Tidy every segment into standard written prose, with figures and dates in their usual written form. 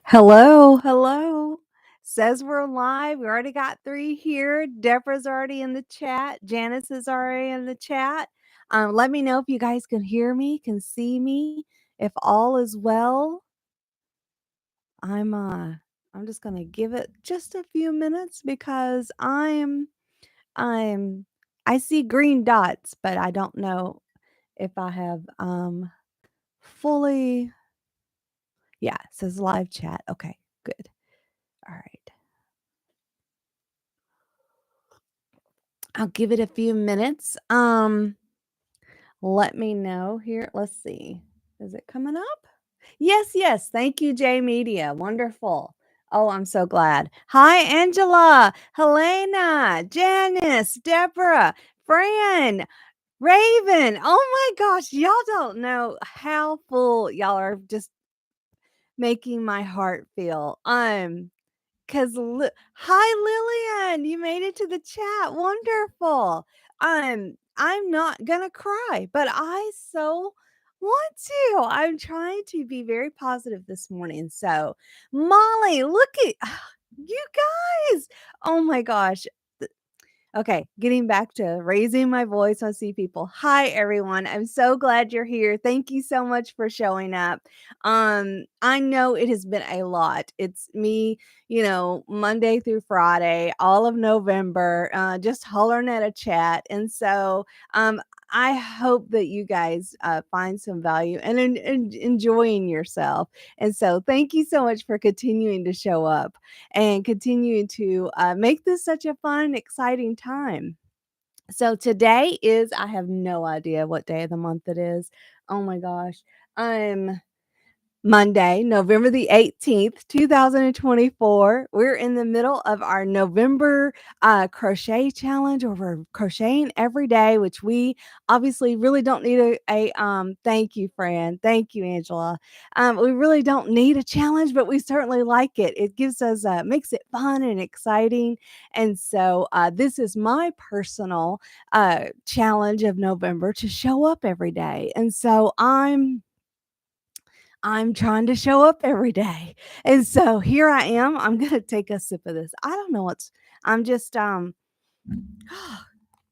Hello, hello. Says we're live. We already got 3 here. Deborah's already in the chat. Janice is already in the chat. Let me know if you guys can hear me, can see me, if all is well. I'm uh I'm just gonna give it just a few minutes because I'm I see green dots, but I don't know if I have fully. Yeah, it says live chat. Okay, good. All right. I'll give it a few minutes. Let me know here. Let's see. Is it coming up? Yes, yes. Thank you, J Media. Wonderful. Oh, I'm so glad. Hi, Angela, Helena, Janice, Deborah, Fran, Raven. Oh my gosh, y'all don't know how full y'all are just making my heart feel. 'Cause hi, Lillian, you made it to the chat, wonderful. I'm not gonna cry, but I so want to. I'm trying to be very positive this morning, so Molly, look at you guys. Oh my gosh. Okay, getting back to raising my voice. I see people. Hi, everyone. I'm so glad you're here. Thank you so much for showing up. I know it has been a lot. It's me, Monday through Friday, all of November, just hollering at a chat. And so, I hope that you guys find some value and enjoying yourself. And so, thank you so much for continuing to show up and continue to make this such a fun, exciting time. So today is, I have no idea what day of the month it is. Oh my gosh. I'm Monday, November the 18th, 2024. We're in the middle of our November crochet challenge, or we're crocheting every day, which we obviously really don't need thank you, Fran. Thank you, Angela. We really don't need a challenge, but we certainly like it. It gives us makes it fun and exciting. And so this is my personal challenge of November, to show up every day. And so I'm trying to show up every day. And so here I am. I'm going to take a sip of this. I don't know I'm just, not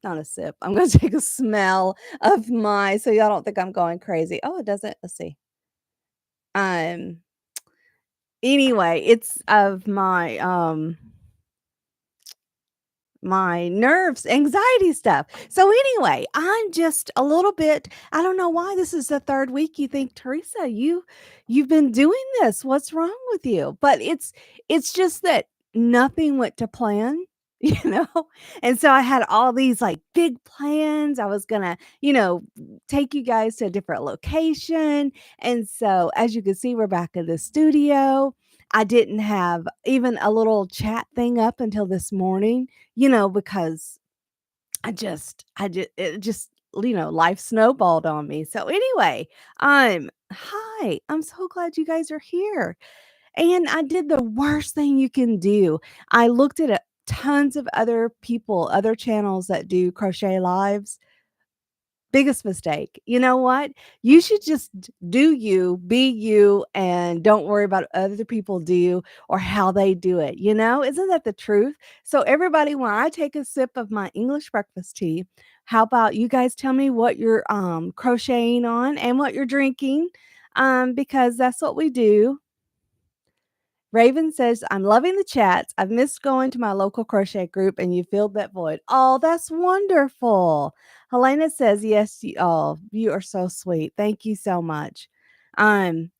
a sip. I'm going to take a smell of so y'all don't think I'm going crazy. Oh, it doesn't. Let's see. Um, anyway, it's of my nerves, anxiety stuff. So anyway, I'm just a little bit, I don't know why this is the third week. You think, Teresa, you've been doing this. What's wrong with you? But it's just that nothing went to plan, you know? And so I had all these like big plans. I was gonna, take you guys to a different location. And so as you can see, we're back in the studio. I didn't have even a little chat thing up until this morning, because it just, life snowballed on me. So anyway, hi, I'm so glad you guys are here. And I did the worst thing you can do. I looked at tons of other people, other channels that do crochet lives. Biggest mistake. You know what? You should just do you, be you, and don't worry about what other people do or how they do it. Isn't that the truth? So, everybody, when I take a sip of my English breakfast tea, how about you guys tell me what you're crocheting on and what you're drinking? Because that's what we do. Raven says, I'm loving the chats. I've missed going to my local crochet group and you filled that void. Oh, that's wonderful. Helena says, yes, you are so sweet. Thank you so much. Um,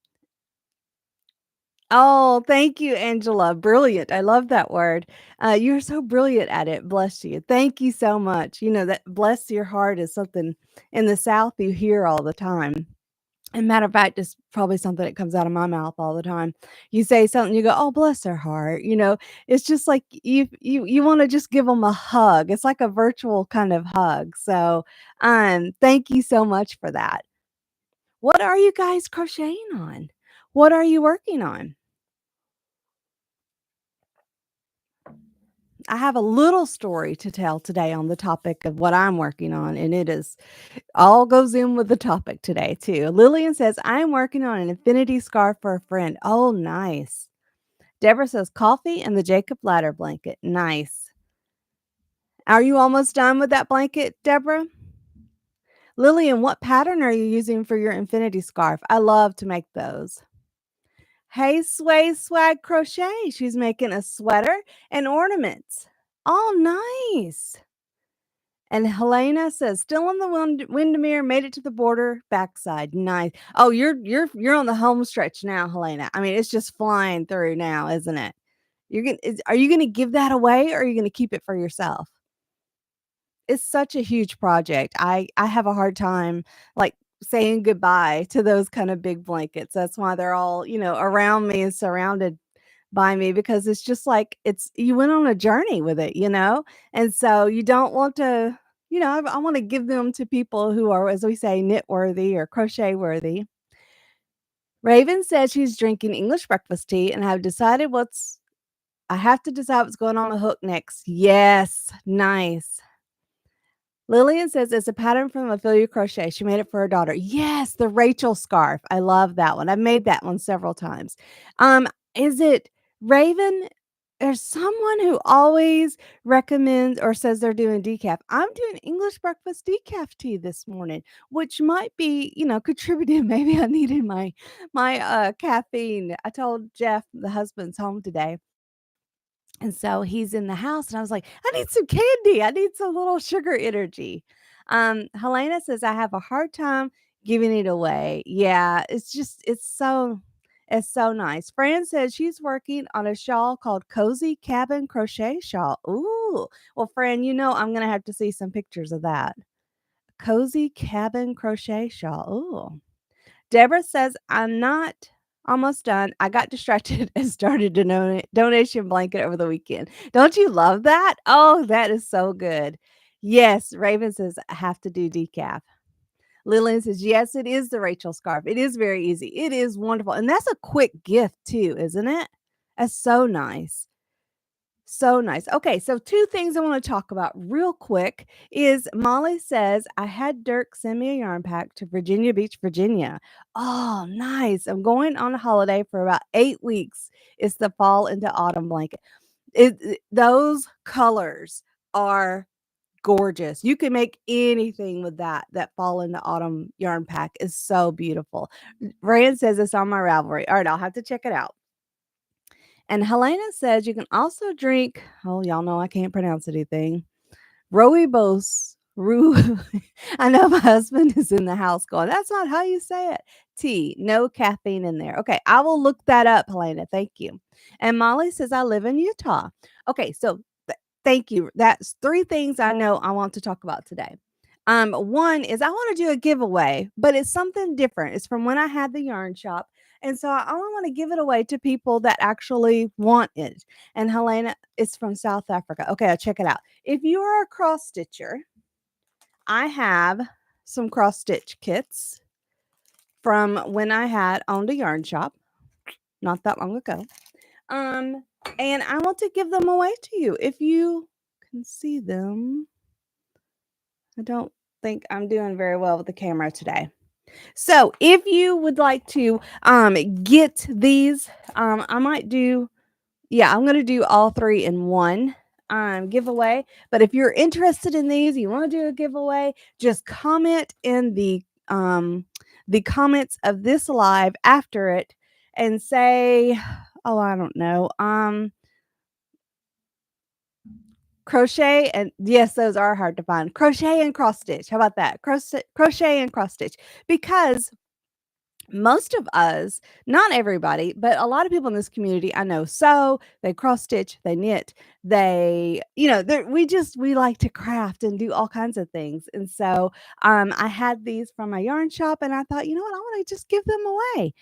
oh, thank you, Angela. Brilliant. I love that word. You're so brilliant at it. Bless you. Thank you so much. That bless your heart is something in the South you hear all the time. And matter of fact, it's probably something that comes out of my mouth all the time. You say something, you go, "Oh, bless their heart." It's just like you want to just give them a hug. It's like a virtual kind of hug. So, thank you so much for that. What are you guys crocheting on? What are you working on? I have a little story to tell today on the topic of what I'm working on, and it is all goes in with the topic today too. Lillian says, "I'm working on an infinity scarf for a friend." Oh, nice. Deborah says, "Coffee and the Jacob Ladder blanket." Nice. Are you almost done with that blanket, Deborah? Lillian, what pattern are you using for your infinity scarf? I love to make those. Hey, Sway Swag Crochet. She's making a sweater and ornaments. Oh, nice. And Helena says, "Still on the Windermere, made it to the border, backside. Nice." Oh, you're on the home stretch now, Helena. I mean, it's just flying through now, isn't it? Are you gonna give that away or are you gonna keep it for yourself? It's such a huge project. I have a hard time, like, saying goodbye to those kind of big blankets. That's why they're all, around me and surrounded by me because it's just like it's you went on a journey with it, you know? And so you don't want to, I wanna give them to people who are, as we say, knit worthy or crochet worthy. Raven says she's drinking English breakfast tea and I have to decide what's going on the hook next. Yes, nice. Lillian says it's a pattern from Ophelia Crochet. She made it for her daughter. Yes, the Rachel scarf. I love that one. I've made that one several times. Is it Raven? There's someone who always recommends or says they're doing decaf. I'm doing English breakfast decaf tea this morning, which might be, contributing. Maybe I needed my caffeine. I told Jeff, the husband's home today. And so he's in the house, and I was like, "I need some candy. I need some little sugar energy." Helena says, "I have a hard time giving it away." Yeah, it's so nice. Fran says she's working on a shawl called Cozy Cabin Crochet Shawl. Ooh. Well, Fran, I'm gonna have to see some pictures of that. Cozy Cabin Crochet Shawl. Ooh. Deborah says, "I'm not almost done. I got distracted and started a donation blanket over the weekend." Don't you love that? Oh, that is so good. Yes, Raven says, "I have to do decaf." Lillian says, "Yes, it is the Rachel scarf. It is very easy. It is wonderful." And that's a quick gift too, isn't it? That's so nice. So nice. Okay, so 2 things I wanna talk about real quick is Molly says, "I had Dirk send me a yarn pack to Virginia Beach, Virginia." Oh, nice. I'm going on a holiday for about 8 weeks. It's the fall into autumn blanket. Those colors are gorgeous. You can make anything with that fall into autumn yarn pack is so beautiful. Rand says it's on my Ravelry. Alright, I'll have to check it out. And Helena says you can also drink, oh, y'all know I can't pronounce anything. Rooibos. I know my husband is in the house going, "That's not how you say it." Tea, no caffeine in there. Okay, I will look that up, Helena. Thank you. And Molly says, "I live in Utah." Okay, so thank you. That's 3 things I know I want to talk about today. One is I want to do a giveaway, but it's something different. It's from when I had the yarn shop. And so I only want to give it away to people that actually want it. And Helena is from South Africa. Okay, I'll check it out. If you are a cross stitcher, I have some cross stitch kits from when I had owned a yarn shop not that long ago. Um, and I want to give them away to you if you can see them. I don't think I'm doing very well with the camera today. So if you would like to get these, I might do, yeah, I'm gonna do all 3 in one giveaway. But if you're interested in these, you want to do a giveaway, just comment in the comments of this live after it and say, oh, I don't know, crochet and yes, those are hard to find. Crochet and cross stitch. How about that? Crochet and cross stitch. Because most of us, not everybody, but a lot of people in this community I know sew, they cross stitch, they knit, we like to craft and do all kinds of things. And so I had these from my yarn shop and I thought, you know what, I want to just give them away.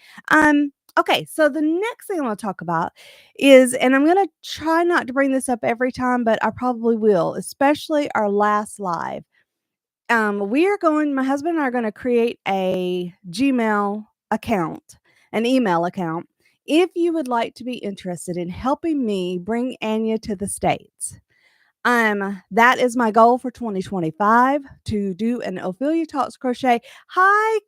Okay, so the next thing I want to talk about is, and I'm gonna try not to bring this up every time, but I probably will, especially our last live. My husband and I are going to create a Gmail account, an email account. If you would like to be interested in helping me bring Anya to the States, That is my goal for 2025 to do an Ophelia Talks Crochet. Hi,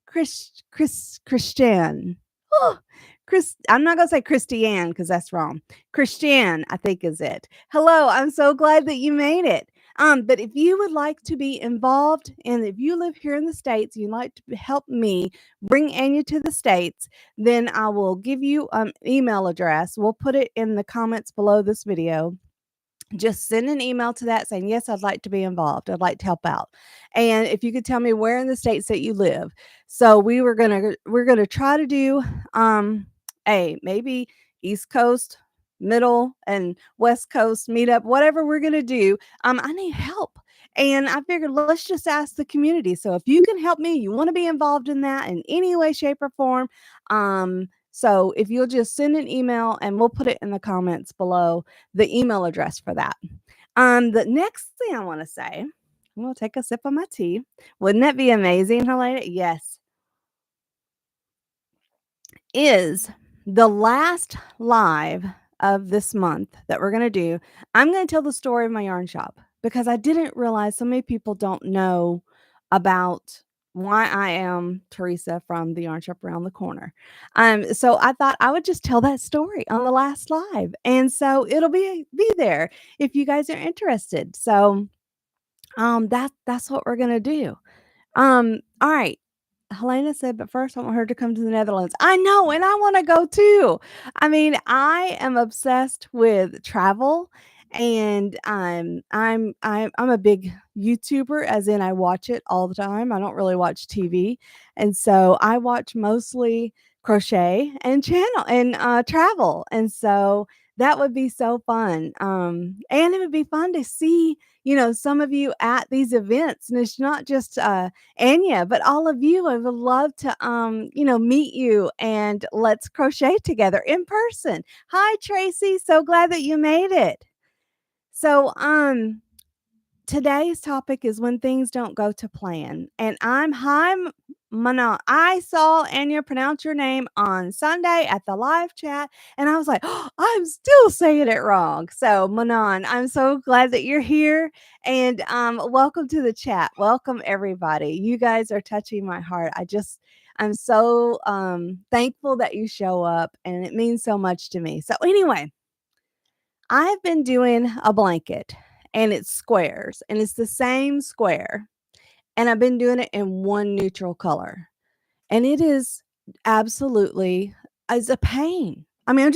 Christian. Oh, I'm not gonna say Christiane because that's wrong. Christiane, I think is it. Hello, I'm so glad that you made it. But if you would like to be involved, and if you live here in the States, you'd like to help me bring Anya to the States, then I will give you email address. We'll put it in the comments below this video. Just send an email to that saying, yes, I'd like to be involved. I'd like to help out. And if you could tell me where in the states that you live. So we're gonna try to do a maybe East Coast, middle, and West Coast meetup, whatever we're gonna do. I need help. And I figured let's just ask the community. So if you can help me, you want to be involved in that in any way, shape, or form. So if you'll just send an email and we'll put it in the comments below the email address for that. The next thing I want to say, I'm gonna take a sip of my tea. Wouldn't that be amazing, Helena? Yes. Is the last live of this month that we're gonna do. I'm gonna tell the story of my yarn shop because I didn't realize so many people don't know about why I am Teresa from the yarn shop around the corner. So I thought I would just tell that story on the last live, and so it'll be there if you guys are interested. So that's what we're gonna do. All right. Helena said, but first I want her to come to the Netherlands. I know, and I want to go too. I mean, I am obsessed with travel, and I'm a big YouTuber, as in I watch it all the time. I don't really watch TV, and so I watch mostly crochet and channel and travel, and so that would be so fun. And it would be fun to see, some of you at these events, and it's not just Anya, but all of you. I would love to, meet you and let's crochet together in person. Hi, Tracy. So glad that you made it. So, today's topic is when things don't go to plan. And hi, Mana. I saw Anya pronounce your name on Sunday at the live chat, and I was like, oh, I'm still saying it wrong. So, Manon, I'm so glad that you're here, and welcome to the chat. Welcome, everybody. You guys are touching my heart. I'm so thankful that you show up, and it means so much to me. So, anyway, I've been doing a blanket and it's squares and it's the same square. And I've been doing it in one neutral color. And it is absolutely as a pain. I mean,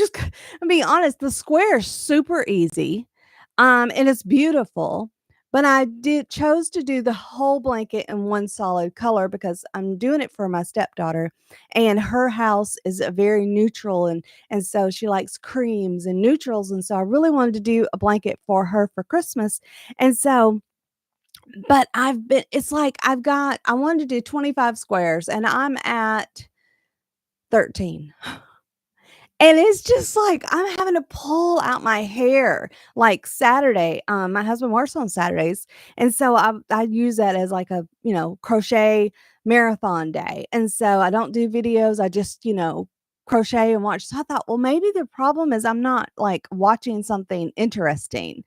I'm being honest, the square is super easy. And it's beautiful. But I did chose to do the whole blanket in one solid color because I'm doing it for my stepdaughter, and her house is a very neutral, and so she likes creams and neutrals, and so I really wanted to do a blanket for her for Christmas. And so but I wanted to do 25 squares and I'm at 13. And it's just like I'm having to pull out my hair. Like Saturday, my husband works on Saturdays, and so I use that as like a crochet marathon day. And so I don't do videos. I just crochet and watch. So I thought, well, maybe the problem is I'm not like watching something interesting,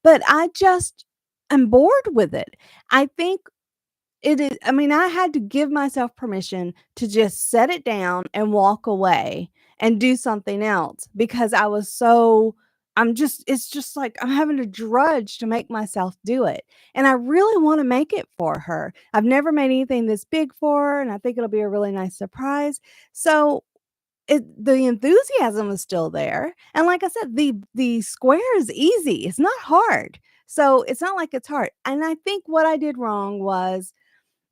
but I just am bored with it. I think it is. I mean, I had to give myself permission to just set it down and walk away and do something else because it's just like I'm having to drudge to make myself do it. And I really want to make it for her. I've never made anything this big for her, and I think it'll be a really nice surprise. So the enthusiasm is still there. And like I said, the square is easy. It's not hard. So it's not like it's hard. And I think what I did wrong was,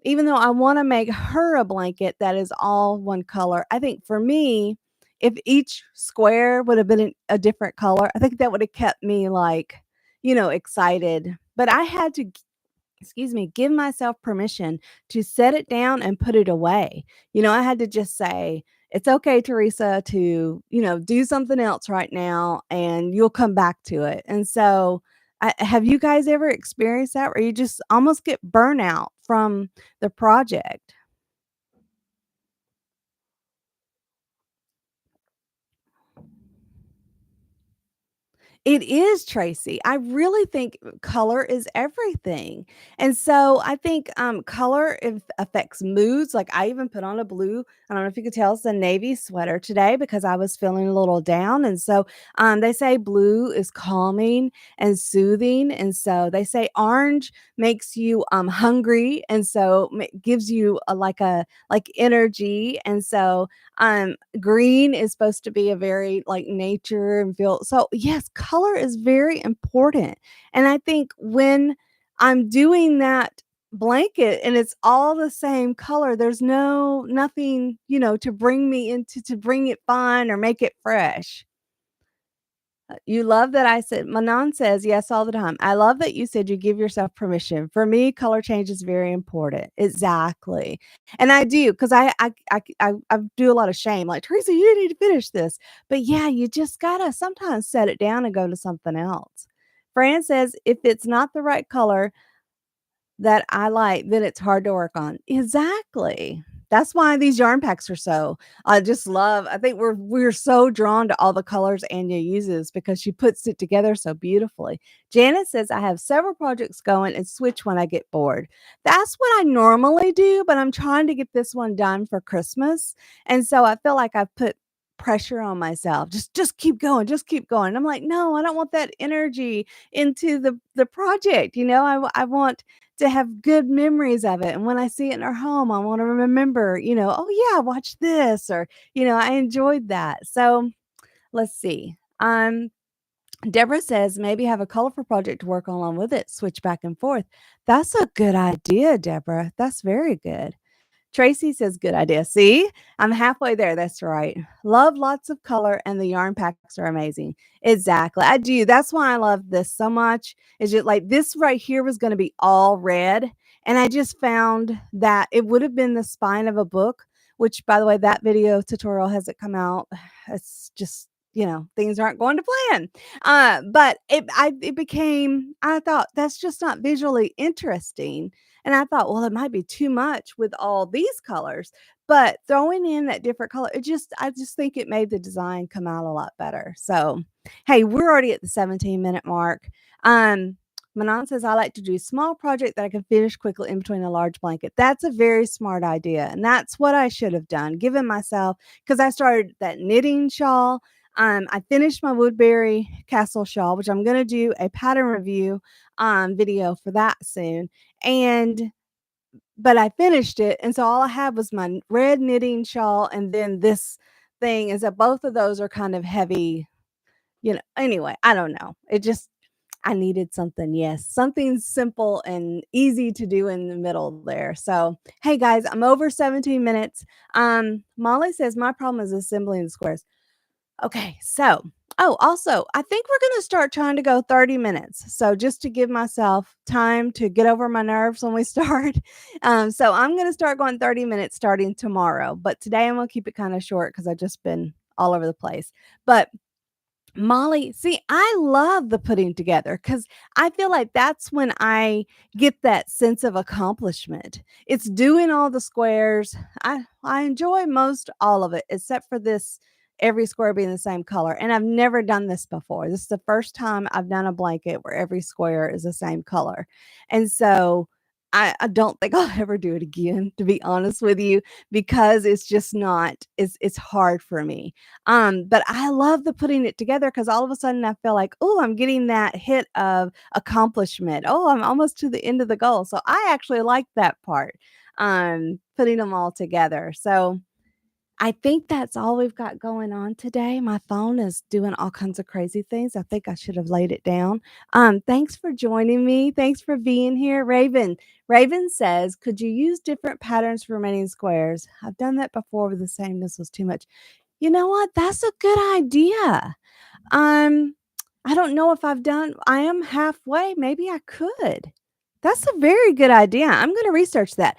even though I wanna make her a blanket that is all one color, I think for me, if each square would have been a different color, I think that would have kept me, like, excited. But I had to excuse me, give myself permission to set it down and put it away. I had to just say, it's okay, Teresa, to, do something else right now and you'll come back to it. And so, have you guys ever experienced that where you just almost get burnout from the project? It is, Tracy. I really think color is everything. And so I think color affects moods. Like I even put on a blue, I don't know if you could tell, it's a navy sweater today because I was feeling a little down. And so they say blue is calming and soothing. And so they say orange makes you hungry. And so gives you like energy. And so green is supposed to be a very like nature and feel, so yes, color is very important. And I think when I'm doing that blanket and it's all the same color, there's nothing, to bring me into, to bring it fun or make it fresh. You love that I said, Manon says yes all the time. I love that you said you give yourself permission. For me, color change is very important. Exactly. And I do because I do a lot of shame. Like, Teresa, you need to finish this. But yeah, you just gotta sometimes set it down and go to something else. Fran says, if it's not the right color, that I like, then it's hard to work on. Exactly. That's why these yarn packs are so, I just love, I think we're so drawn to all the colors Anya uses because she puts it together so beautifully. Janet says, I have several projects going and switch when I get bored. That's what I normally do, but I'm trying to get this one done for Christmas. And so I feel like I've put pressure on myself. Just keep going, just keep going. I'm like, no, I don't want that energy into the project. I want to have good memories of it. And when I see it in our home, I want to remember, oh yeah, watch this, or I enjoyed that. So let's see. Deborah says maybe have a colorful project to work on along with it, switch back and forth. That's a good idea, Deborah. That's very good. Tracy says, good idea. See, I'm halfway there. That's right. Love lots of color, and the yarn packs are amazing. Exactly. I do. That's why I love this so much. Is it like this right here was going to be all red. And I just found that it would have been the spine of a book, which, by the way, that video tutorial hasn't come out. It's just, things aren't going to plan. But it became, I thought that's just not visually interesting. And I thought, well, it might be too much with all these colors, but throwing in that different color, I just think it made the design come out a lot better. So, hey, we're already at the 17-minute mark. Manon says, I like to do a small project that I can finish quickly in between a large blanket. That's a very smart idea. And that's what I should have done, given myself, because I started that knitting shawl. I finished my Woodbury Castle shawl, which I'm going to do a pattern review video for that soon. But I finished it, and so all I had was my red knitting shawl and then this thing, is that both of those are kind of heavy, anyway, I don't know. I needed something, yes, something simple and easy to do in the middle there. So, hey guys, I'm over 17 minutes. Molly says my problem is assembling the squares. Okay, so also, I think we're gonna start trying to go 30 minutes. So just to give myself time to get over my nerves when we start. So I'm gonna start going 30 minutes starting tomorrow. But today I'm gonna keep it kind of short because I've just been all over the place. But Molly, see, I love the putting together because I feel like that's when I get that sense of accomplishment. It's doing all the squares. I enjoy most all of it, except for this, every square being the same color. And I've never done this before. This is the first time I've done a blanket where every square is the same color. And so I don't think I'll ever do it again, to be honest with you, because it's just not, it's hard for me. But I love the putting it together because all of a sudden I feel like, oh, I'm getting that hit of accomplishment. Oh, I'm almost to the end of the goal. So I actually like that part, putting them all together. So I think that's all we've got going on today. My phone is doing all kinds of crazy things. I think I should have laid it down. Thanks for joining me. Thanks for being here. Raven says, could you use different patterns for remaining squares? I've done that before with the same. This was too much. You know what? That's a good idea. Um, I don't know if I am halfway. Maybe I could. That's a very good idea. I'm going to research that.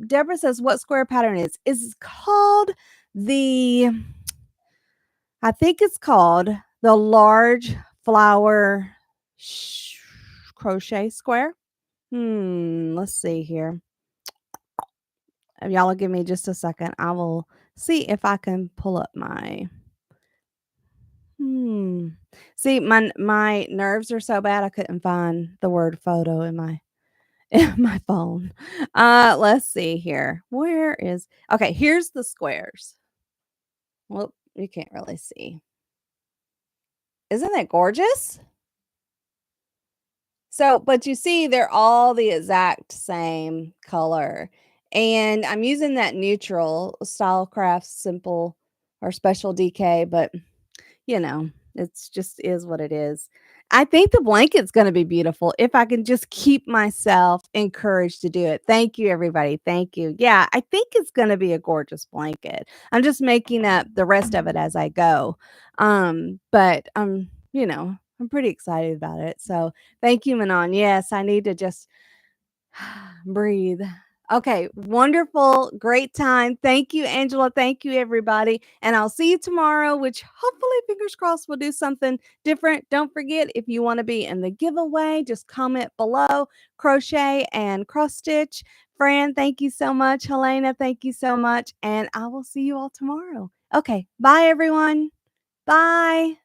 Deborah says, what square pattern is called the, I think it's called the large flower crochet square. Let's see here. Y'all will give me just a second. I will see if I can pull up my Hmm. See, my nerves are so bad I couldn't find the word photo in my in my phone. Let's see here. Where is Okay, here's the squares. Well, you can't really see. Isn't that gorgeous? So, but you see, they're all the exact same color. And I'm using that neutral Style Crafts simple or special DK, but you know, it's just is what it is. I think the blanket's gonna be beautiful if I can just keep myself encouraged to do it. Thank you, everybody. Thank you. Yeah, I think it's gonna be a gorgeous blanket. I'm just making up the rest of it as I go. But I'm pretty excited about it. So thank you, Manon. Yes, I need to just breathe. Okay, wonderful, great time. Thank you, Angela. Thank you, everybody. And I'll see you tomorrow, which hopefully, fingers crossed, we'll do something different. Don't forget, if you want to be in the giveaway, just comment below. Crochet and cross stitch. Fran, thank you so much. Helena, thank you so much. And I will see you all tomorrow. Okay, bye, everyone. Bye.